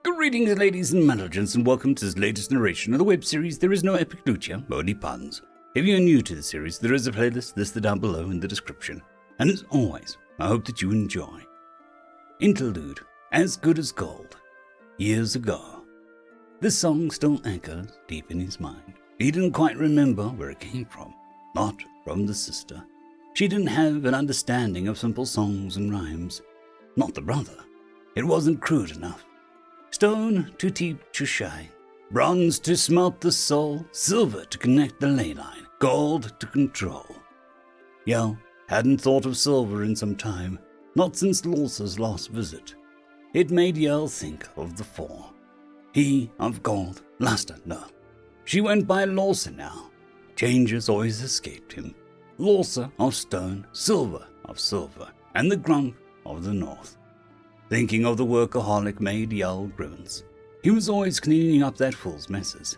Greetings, ladies and gentlemen, and welcome to this latest narration of the web series There Is No Epic Lucha, only puns. If you're new to the series, there is a playlist listed down below in the description. And as always, I hope that you enjoy. Interlude, As Good as Gold. Years ago. This song still echoes deep in his mind. He didn't quite remember where it came from. Not from the sister. She didn't have an understanding of simple songs and rhymes. Not the brother. It wasn't crude enough. Stone to teach to shine, bronze to smelt the soul, silver to connect the ley line, gold to control. Yell hadn't thought of silver in some time, not since Lawsa's last visit. It made Yell think of the four. He of gold, Luster, no. She went by Lawsa now. Changes always escaped him. Lawsa of stone, silver of silver, and the grump of the north. Thinking of the workaholic made Yell grimace. He was always cleaning up that fool's messes.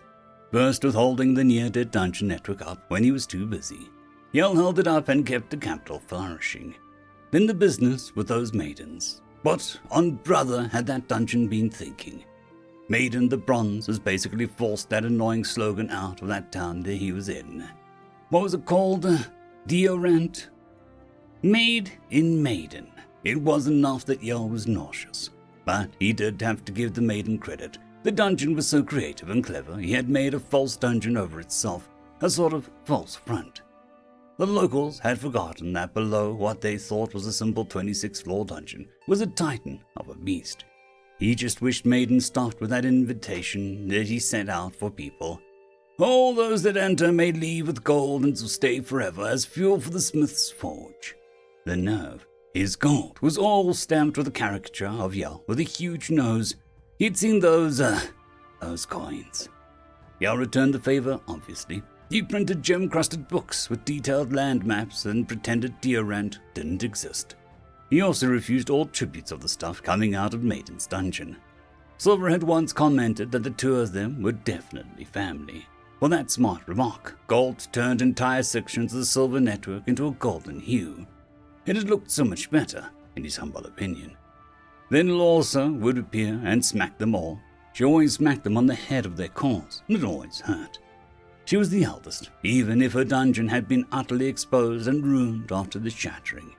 First with holding the near-dead dungeon network up when he was too busy. Yell held it up and kept the capital flourishing. Then the business with those maidens. What on brother had that dungeon been thinking? Maiden the Bronze has basically forced that annoying slogan out of that town that he was in. What was it called? Deodorant? Made in Maiden. It was enough that Yell was nauseous, but he did have to give the maiden credit. The dungeon was so creative and clever, he had made a false dungeon over itself, a sort of false front. The locals had forgotten that below what they thought was a simple 26th-floor dungeon was a titan of a beast. He just wished Maiden stopped with that invitation that he sent out for people. All those that enter may leave with gold and will stay forever as fuel for the smith's forge. The nerve. His gold was all stamped with a caricature of Yell with a huge nose. He'd seen those coins. Yell returned the favor, obviously. He printed gem-crusted books with detailed land maps and pretended Deodorant didn't exist. He also refused all tributes of the stuff coming out of Maiden's dungeon. Silver had once commented that the two of them were definitely family. For that smart remark, gold turned entire sections of the silver network into a golden hue. It had looked so much better, in his humble opinion. Then Lawsa would appear and smack them all. She always smacked them on the head of their cause, and it always hurt. She was the eldest, even if her dungeon had been utterly exposed and ruined after the shattering.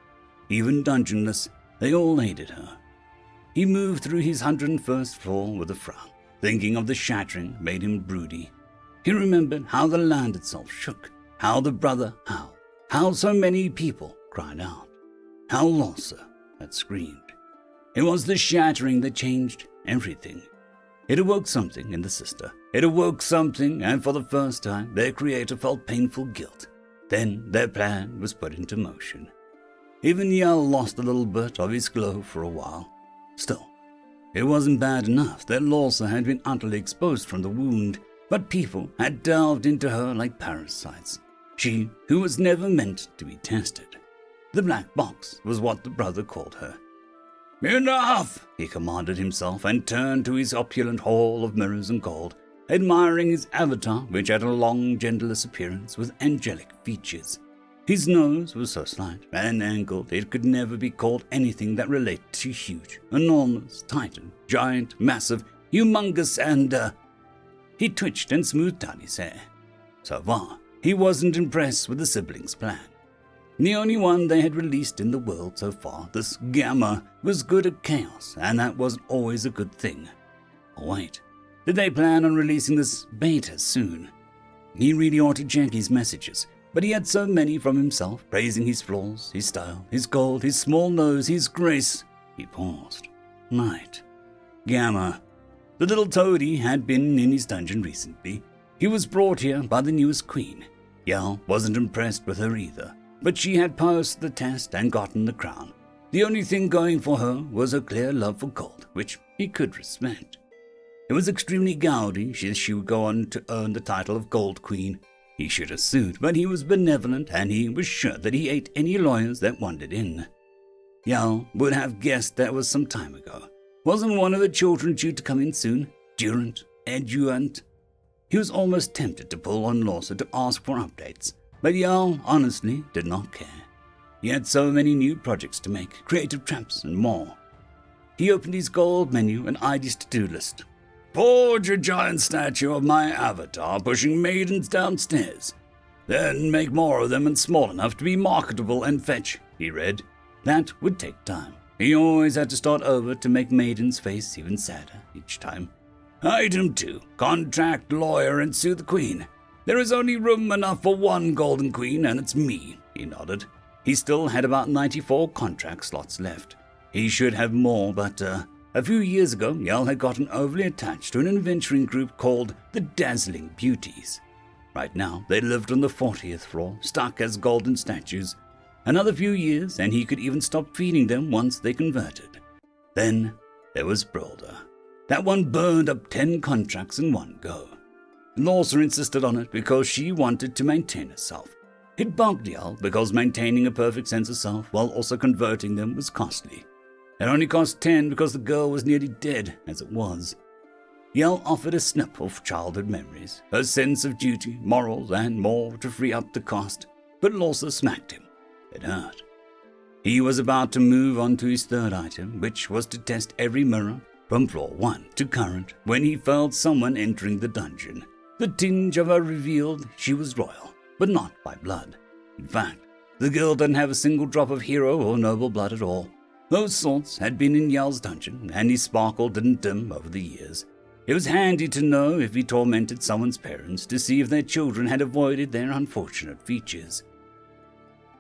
Even dungeonless, they all aided her. He moved through his 101st floor with a frown. Thinking of the shattering made him broody. He remembered how the land itself shook, how the brother howled, how so many people cried out. How Lawsa had screamed. It was the shattering that changed everything. It awoke something in the sister. It awoke something, and for the first time, their creator felt painful guilt. Then their plan was put into motion. Even Yell lost a little bit of his glow for a while. Still, it wasn't bad enough that Lawsa had been utterly exposed from the wound, but people had delved into her like parasites. She, who was never meant to be tested. The black box was what the brother called her. Enough, he commanded himself and turned to his opulent hall of mirrors and gold, admiring his avatar, which had a long, genderless appearance with angelic features. His nose was so slight and angled it could never be called anything that related to huge, enormous, titan, giant, massive, humongous, and, He twitched and smoothed out his hair. So far, he wasn't impressed with the siblings' plan. The only one they had released in the world so far, this Gamma, was good at chaos, and that wasn't always a good thing. Oh wait, did they plan on releasing this beta soon? He really ought to check his messages, but he had so many from himself, praising his flaws, his style, his gold, his small nose, his grace. He paused. Right. Gamma. The little toady had been in his dungeon recently. He was brought here by the newest queen. Yell wasn't impressed with her either. But she had passed the test and gotten the crown. The only thing going for her was her clear love for gold, which he could respect. It was extremely gaudy she would go on to earn the title of Gold Queen. He should have sued, but he was benevolent and he was sure that he ate any lawyers that wandered in. Yell would have guessed that was some time ago. Wasn't one of the children due to come in soon? Durant? Eduant? He was almost tempted to pull on Lawsa to ask for updates. But Yell honestly did not care. He had so many new projects to make, creative traps and more. He opened his gold menu and eyed his to-do list. Forge a giant statue of my avatar pushing maidens downstairs. Then make more of them and small enough to be marketable and fetch, he read. That would take time. He always had to start over to make Maiden's face even sadder each time. Item 2. Contract lawyer and sue the queen. There is only room enough for one golden queen, and it's me, he nodded. He still had about 94 contract slots left. He should have more, but a few years ago, Yell had gotten overly attached to an adventuring group called the Dazzling Beauties. Right now, they lived on the 40th floor, stuck as golden statues. Another few years, and he could even stop feeding them once they converted. Then there was Brilder. That one burned up 10 contracts in one go. Lorsa insisted on it because she wanted to maintain herself. It bugged Yell because maintaining a perfect sense of self while also converting them was costly. It only cost 10 because the girl was nearly dead as it was. Yell offered a snip of childhood memories, her sense of duty, morals, and more to free up the cost, but Lorsa smacked him. It hurt. He was about to move on to his third item, which was to test every mirror from floor 1 to current, when he felt someone entering the dungeon. The tinge of her revealed she was royal, but not by blood. In fact, the girl didn't have a single drop of hero or noble blood at all. Those sorts had been in Yell's dungeon, and his sparkle didn't dim over the years. It was handy to know if he tormented someone's parents to see if their children had avoided their unfortunate features.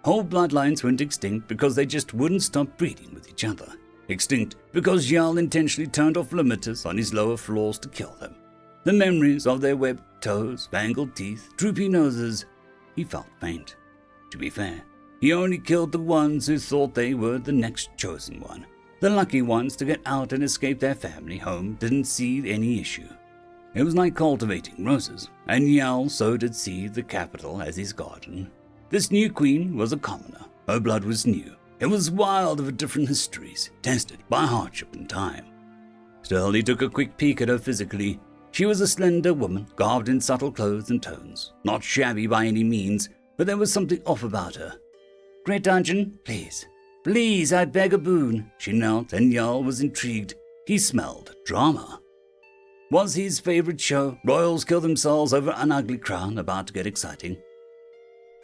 Whole bloodlines went extinct because they just wouldn't stop breeding with each other. Extinct because Yell intentionally turned off limiters on his lower floors to kill them. The memories of their webbed toes, bangled teeth, droopy noses, he felt faint. To be fair, he only killed the ones who thought they were the next chosen one. The lucky ones to get out and escape their family home didn't see any issue. It was like cultivating roses, and Yell sowed its seed the capital as his garden. This new queen was a commoner. Her blood was new. It was wild of different histories, tested by hardship and time. Still, he took a quick peek at her physically. She was a slender woman, garbed in subtle clothes and tones. Not shabby by any means, but there was something off about her. Great dungeon, please. Please, I beg a boon. She knelt, and Yell was intrigued. He smelled drama. Was his favorite show, royals kill themselves over an ugly crown, about to get exciting.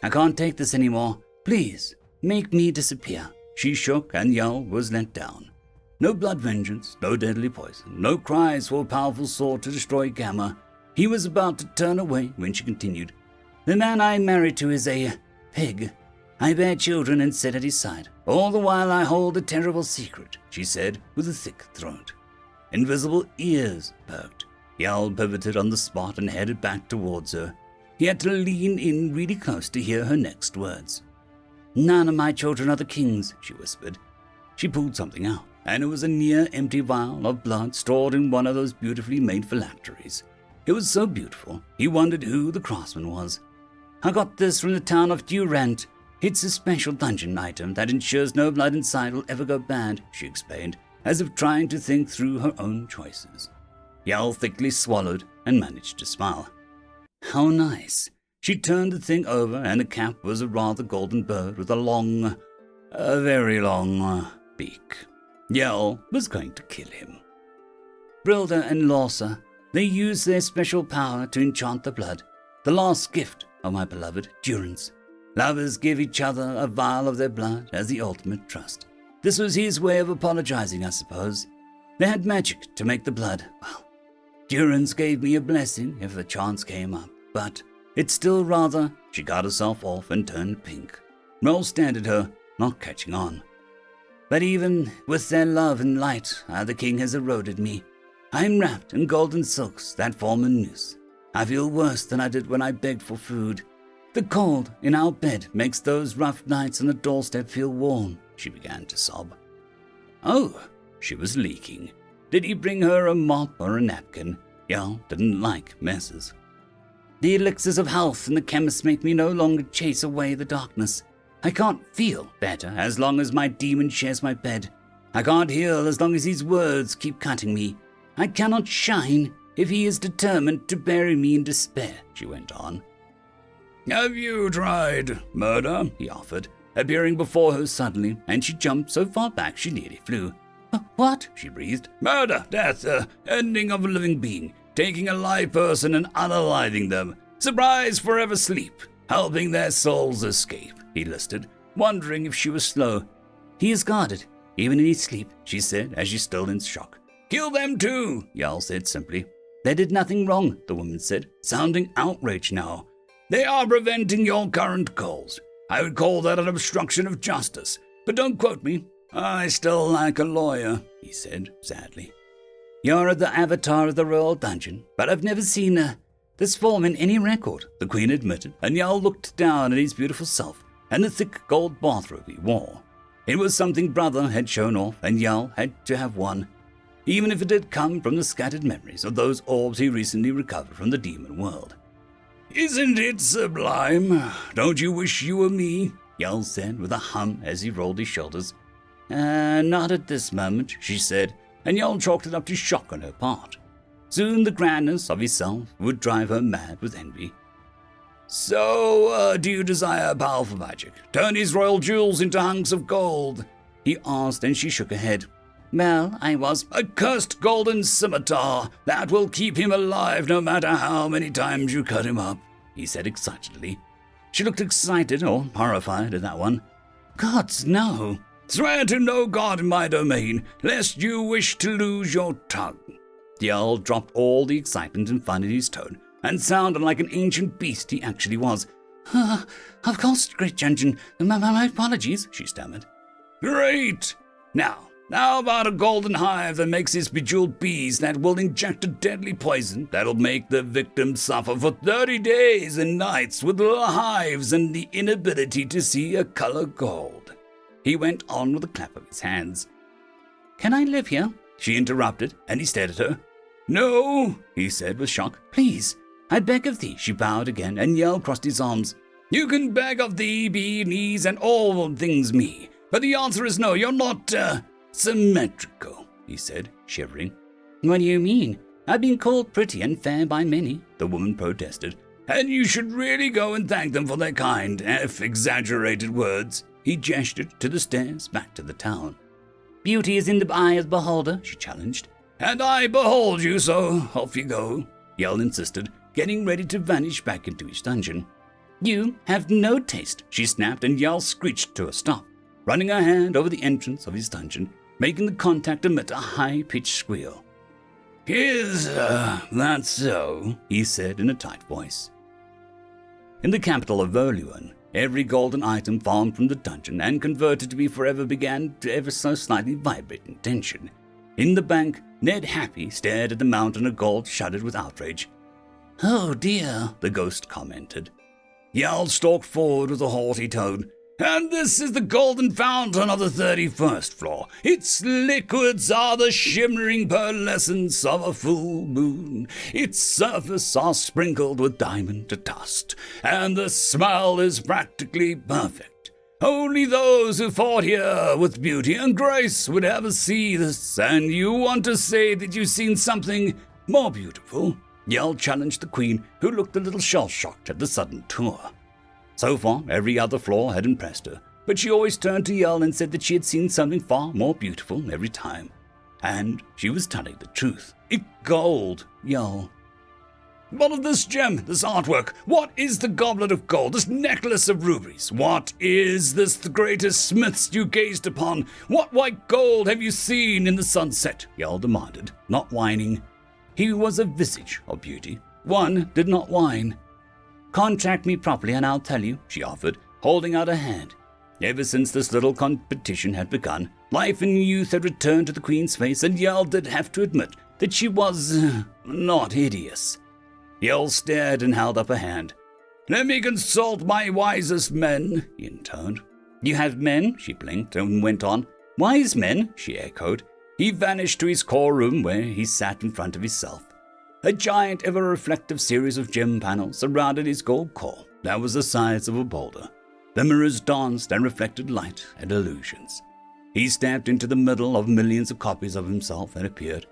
I can't take this anymore. Please, make me disappear. She shook, and Yell was let down. No blood vengeance, no deadly poison, no cries for a powerful sword to destroy Gamma. He was about to turn away when she continued. The man I'm married to is a pig. I bear children and sit at his side. All the while I hold a terrible secret, she said with a thick throat. Invisible ears perked. Yell pivoted on the spot and headed back towards her. He had to lean in really close to hear her next words. None of my children are the kings, she whispered. She pulled something out, and it was a near-empty vial of blood stored in one of those beautifully made phylacteries. It was so beautiful, he wondered who the craftsman was. I got this from the town of Durant. It's a special dungeon item that ensures no blood inside will ever go bad, she explained, as if trying to think through her own choices. Yell thickly swallowed and managed to smile. How nice. She turned the thing over, and the cap was a rather golden bird with a very long beak. Yell was going to kill him. Brilder and Lorsa, they used their special power to enchant the blood, the last gift of my beloved Durance. Lovers give each other a vial of their blood as the ultimate trust. This was his way of apologizing, I suppose. They had magic to make the blood. Well, Durance gave me a blessing if the chance came up, but it's still rather... She got herself off and turned pink. Mel stared at her, not catching on. But even with their love and light, the king has eroded me. I'm wrapped in golden silks that form a noose. I feel worse than I did when I begged for food. The cold in our bed makes those rough nights on the doorstep feel warm, she began to sob. Oh, she was leaking. Did he bring her a mop or a napkin? Yell didn't like messes. The elixirs of health and the chemist make me no longer chase away the darkness. I can't feel better as long as my demon shares my bed. I can't heal as long as his words keep cutting me. I cannot shine if he is determined to bury me in despair, she went on. Have you tried murder? He offered, appearing before her suddenly, and she jumped so far back she nearly flew. What? She breathed. Murder, death, ending of a living being, taking a live person and unaliving them. Surprise, forever sleep, helping their souls escape, he listed, wondering if she was slow. He is guarded, even in his sleep, she said as she still in shock. Kill them too, Jarl said simply. They did nothing wrong, the woman said, sounding outraged now. They are preventing your current goals. I would call that an obstruction of justice, but don't quote me. I still like a lawyer, he said sadly. You're the avatar of the royal dungeon, but I've never seen this form in any record, the queen admitted, and Jarl looked down at his beautiful self and the thick gold bathrobe he wore. It was something Brother had shown off, and Jarl had to have one, even if it had come from the scattered memories of those orbs he recently recovered from the demon world. Isn't it sublime? Don't you wish you were me? Jarl said with a hum as he rolled his shoulders. Not at this moment, she said, and Jarl chalked it up to shock on her part. Soon the grandness of his self would drive her mad with envy. So, do you desire powerful magic? Turn his royal jewels into hunks of gold? He asked, and she shook her head. Well, I was a cursed golden scimitar that will keep him alive no matter how many times you cut him up, he said excitedly. She looked excited or horrified at that one. Gods, no. Swear to no god in my domain, lest you wish to lose your tongue. The Jarl dropped all the excitement and fun in his tone, and sounded like an ancient beast he actually was. Of course, great dungeon. My apologies, she stammered. Great! Now about a golden hive that makes his bejeweled bees that will inject a deadly poison that'll make the victim suffer for 30 days and nights with little hives and the inability to see a color gold. He went on with a clap of his hands. Can I live here? She interrupted, and he stared at her. No, he said with shock. Please, I beg of thee. She bowed again, and Jarl crossed his arms. You can beg of thee, be, knees, and all things me, but the answer is no, you're not, symmetrical, he said, shivering. What do you mean? I've been called pretty and fair by many, the woman protested. And you should really go and thank them for their kind, if exaggerated words. He gestured to the stairs back to the town. Beauty is in the eye of the beholder, she challenged. And I behold you, so off you go, Jarl insisted, getting ready to vanish back into his dungeon. You have no taste, she snapped, and Jarl screeched to a stop, running her hand over the entrance of his dungeon, making the contact emit a high-pitched squeal. Is that so? He said in a tight voice. In the capital of Verluan, every golden item farmed from the dungeon and converted to be forever began to ever so slightly vibrate in tension. In the bank, Ned Happy stared at the mountain of gold, shuddered with outrage. Oh dear, the ghost commented. Jarl stalked forward with a haughty tone. And this is the golden fountain of the 31st floor. Its liquids are the shimmering pearlescence of a full moon. Its surface are sprinkled with diamond dust, and the smell is practically perfect. Only those who fought here with beauty and grace would ever see this, and you want to say that you've seen something more beautiful? Jarl challenged the queen, who looked a little shell-shocked at the sudden tour. So far, every other floor had impressed her, but she always turned to Jarl and said that she had seen something far more beautiful every time. And she was telling the truth. It's gold, Jarl. What of this gem, this artwork? What is the goblet of gold, this necklace of rubies? What is this the greatest smiths you gazed upon? What white gold have you seen in the sunset? Jarl demanded, not whining. He was a visage of beauty. One did not whine. Contract me properly and I'll tell you, she offered, holding out a hand. Ever since this little competition had begun, life and youth had returned to the queen's face, and Jarl did have to admit that she was not hideous. Jarl stared and held up a hand. Let me consult my wisest men, he intoned. You have men? She blinked and went on. Wise men? She echoed. He vanished to his core room where he sat in front of himself. A giant, ever-reflective series of gem panels surrounded his gold core that was the size of a boulder. The mirrors danced and reflected light and illusions. He stepped into the middle of millions of copies of himself and appeared.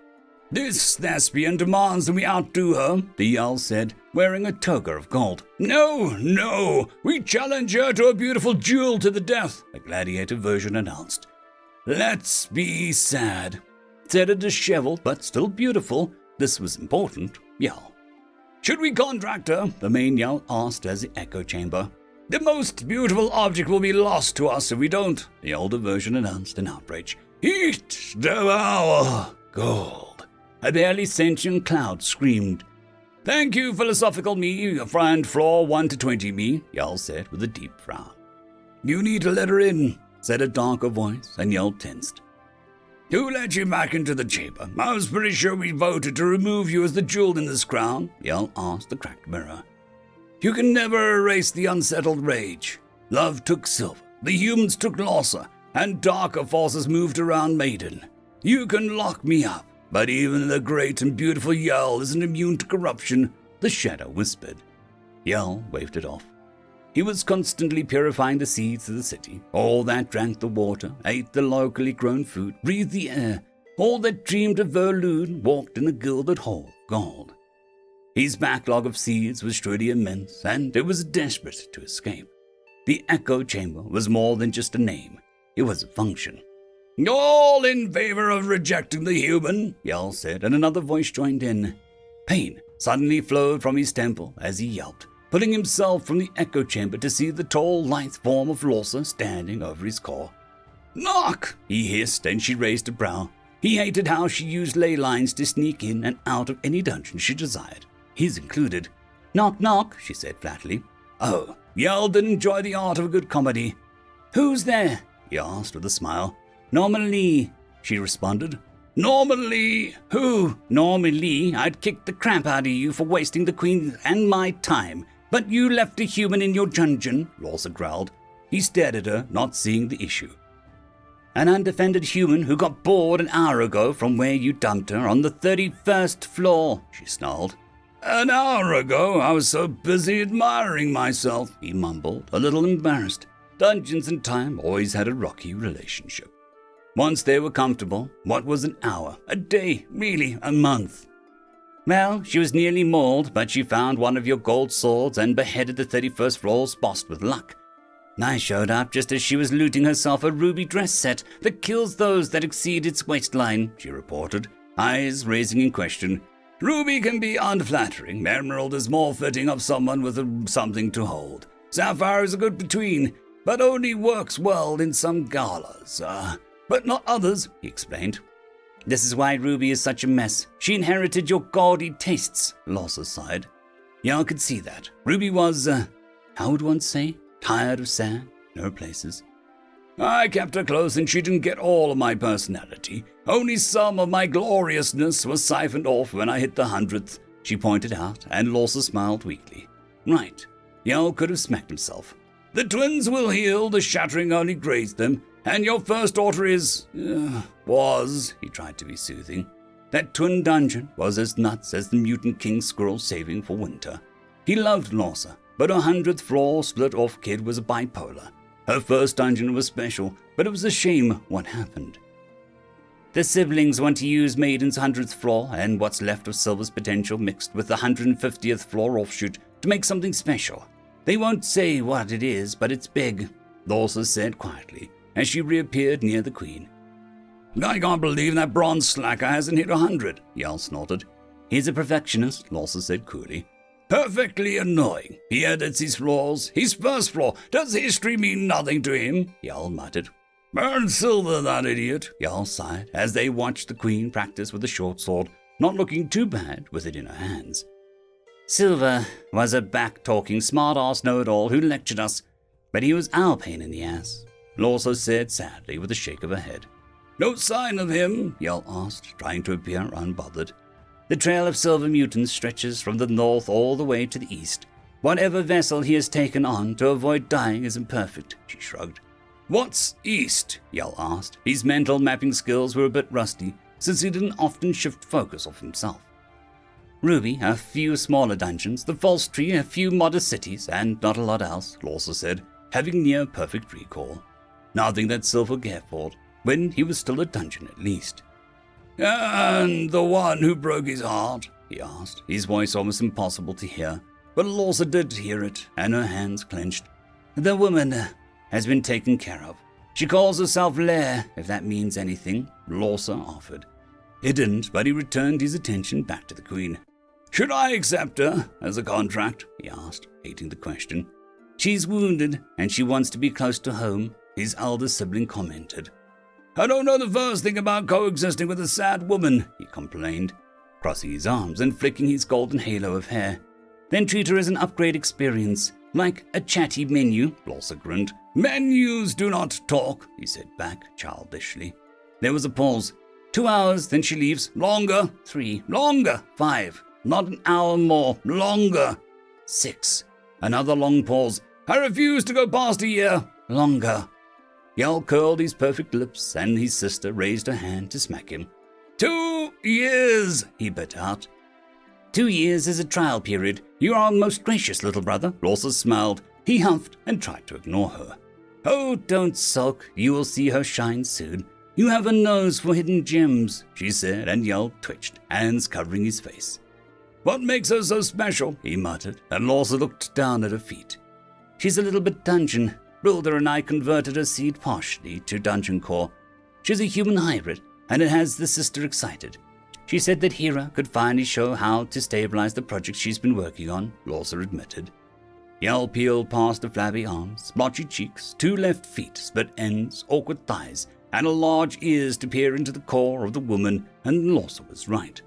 This thespian demands that we outdo her, the Jarl said, wearing a toga of gold. No, we challenge her to a beautiful duel to the death, the gladiator version announced. Let's be sad, said a disheveled but still beautiful, this was important, yell. Should we contract her? The main yell asked as the echo chamber. The most beautiful object will be lost to us if we don't, the older version announced in outrage. Eat, devour, gold. A barely sentient cloud screamed. Thank you, philosophical me, friend floor 1 to 20 me, Yell said with a deep frown. You need to let her in, said a darker voice, and Yell tensed. Who let you back into the chamber? I was pretty sure we voted to remove you as the jewel in this crown, Yell asked the cracked mirror. You can never erase the unsettled rage. Love took Silver, the humans took Losser, and darker forces moved around Maiden. You can lock me up, but even the great and beautiful Yell isn't immune to corruption, the shadow whispered. Yell waved it off. He was constantly purifying the seeds of the city. All that drank the water, ate the locally grown food, breathed the air. All that dreamed of Verloon walked in a gilded hall of gold. His backlog of seeds was truly immense, and it was desperate to escape. The echo chamber was more than just a name. It was a function. All in favor of rejecting the human, Yell said, and another voice joined in. Pain suddenly flowed from his temple as he yelped, pulling himself from the echo chamber to see the tall, lithe form of Lorsa standing over his core. Knock! He hissed, and she raised a brow. He hated how she used ley lines to sneak in and out of any dungeon she desired, his included. Knock, knock, she said flatly. Oh, Yell did enjoy the art of a good comedy. Who's there? He asked with a smile. Norman Lee, she responded. Norman Lee? Who? Norman Lee, I'd kick the crap out of you for wasting the Queen and my time. But you left a human in your dungeon, Lorsa growled. He stared at her, not seeing the issue. An undefended human who got bored an hour ago from where you dumped her on the 31st floor, she snarled. An hour ago, I was so busy admiring myself, he mumbled, a little embarrassed. Dungeons and time always had a rocky relationship. Once they were comfortable, what was an hour, a day, really a month? Well, she was nearly mauled, but she found one of your gold swords and beheaded the 31st floor's boss with luck. I showed up just as she was looting herself a ruby dress set that kills those that exceed its waistline, she reported, eyes raising in question. Ruby can be unflattering. Emerald is more fitting of someone with something to hold. Sapphire is a good between, but only works well in some galas, but not others, he explained. This is why Ruby is such a mess. She inherited your gaudy tastes, Losser sighed. Yeah, I could see that. Ruby was, how would one say, tired of sand in her places. I kept her close and she didn't get all of my personality. Only some of my gloriousness was siphoned off when I hit the 100th, she pointed out, and Losser smiled weakly. Right. Yell could have smacked himself. The twins will heal, the shattering only grazed them, and your first order is, he tried to be soothing. That twin dungeon was as nuts as the mutant king squirrel saving for winter. He loved Lorsa, but her 100th floor split-off kid was a bipolar. Her first dungeon was special, but it was a shame what happened. The siblings want to use Maiden's 100th floor and what's left of Silver's potential mixed with the 150th floor offshoot to make something special. They won't say what it is, but it's big, Lorsa said quietly, as she reappeared near the Queen. I can't believe that bronze slacker hasn't hit 100, Yell snorted. He's a perfectionist, Lorsa said coolly. Perfectly annoying. He edits his floors. His first floor. Does history mean nothing to him? Yell muttered. Burn Silver, that idiot, Yell sighed, as they watched the Queen practice with the short sword, not looking too bad with it in her hands. Silver was a back-talking smart-ass know-it-all who lectured us, but he was our pain in the ass, Lorsa said sadly with a shake of her head. No sign of him? Yell asked, trying to appear unbothered. The trail of silver mutants stretches from the north all the way to the east. Whatever vessel he has taken on to avoid dying is imperfect, she shrugged. What's east? Yell asked. His mental mapping skills were a bit rusty, since he didn't often shift focus off himself. Ruby, a few smaller dungeons, the false tree, a few modest cities, and not a lot else, Lorsa said, having near-perfect recall. Nothing that Silver cared for, when he was still a dungeon at least. And the one who broke his heart? He asked, his voice almost impossible to hear, but Lorsa did hear it, and her hands clenched. The woman has been taken care of. She calls herself Lair, if that means anything, Lawser offered. It didn't, but he returned his attention back to the Queen. Should I accept her as a contract? He asked, hating the question. She's wounded, and she wants to be close to home, his elder sibling commented. I don't know the first thing about coexisting with a sad woman, he complained, crossing his arms and flicking his golden halo of hair. Then treat her as an upgrade experience, like a chatty menu, Lawser grinned. Menus do not talk, he said back childishly. There was a pause. 2 hours, then she leaves. Longer. 3. Longer. 5. Not an hour more. Longer. 6. Another long pause. I refuse to go past a year. Longer. Yell curled his perfect lips, and his sister raised her hand to smack him. 2 years, he bit out. 2 years is a trial period. You are most gracious, little brother. Lawser smiled. He huffed and tried to ignore her. Oh, don't sulk. You will see her shine soon. You have a nose for hidden gems, she said, and Yell twitched, hands covering his face. What makes her so special? He muttered, and Lawser looked down at her feet. She's a little bit dungeon. Builder and I converted her seed partially to dungeon core. She's a human hybrid, and it has the sister excited. She said that Hera could finally show how to stabilize the project she's been working on, Lawser admitted. Yell peeled past the flabby arms, splotchy cheeks, 2 left feet, split ends, awkward thighs, and large ears to peer into the core of the woman, and Lawser was right.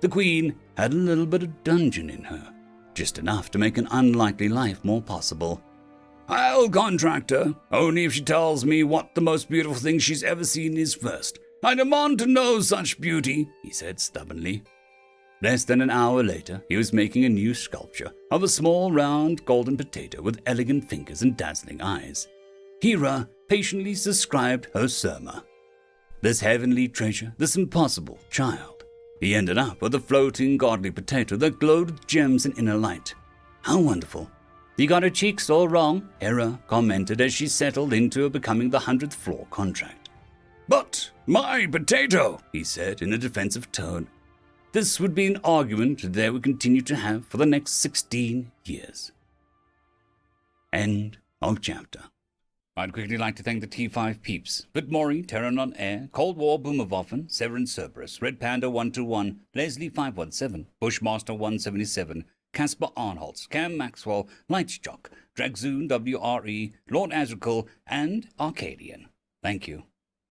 The Queen had a little bit of dungeon in her, just enough to make an unlikely life more possible. I'll contract her, only if she tells me what the most beautiful thing she's ever seen is first. I demand to know such beauty, he said stubbornly. Less than an hour later, he was making a new sculpture of a small, round, golden potato with elegant fingers and dazzling eyes. Hera patiently subscribed her sermon. This heavenly treasure, this impossible child. He ended up with a floating, godly potato that glowed with gems and inner light. How wonderful. You got her cheeks all wrong, Hera commented as she settled into becoming the 100th floor contract. But my potato, he said in a defensive tone. This would be an argument they would continue to have for the next 16 years. End of chapter. I'd quickly like to thank the T5 peeps, Vitmori, Terran on Air, Cold War Boomerwaffen, Severin Cerberus, Red Panda 121, Leslie 517, Bushmaster 177, Caspar Arnholtz, Cam Maxwell, Lightsjock, Dragzoon WRE, Lord Azrakal, and Arcadian. Thank you.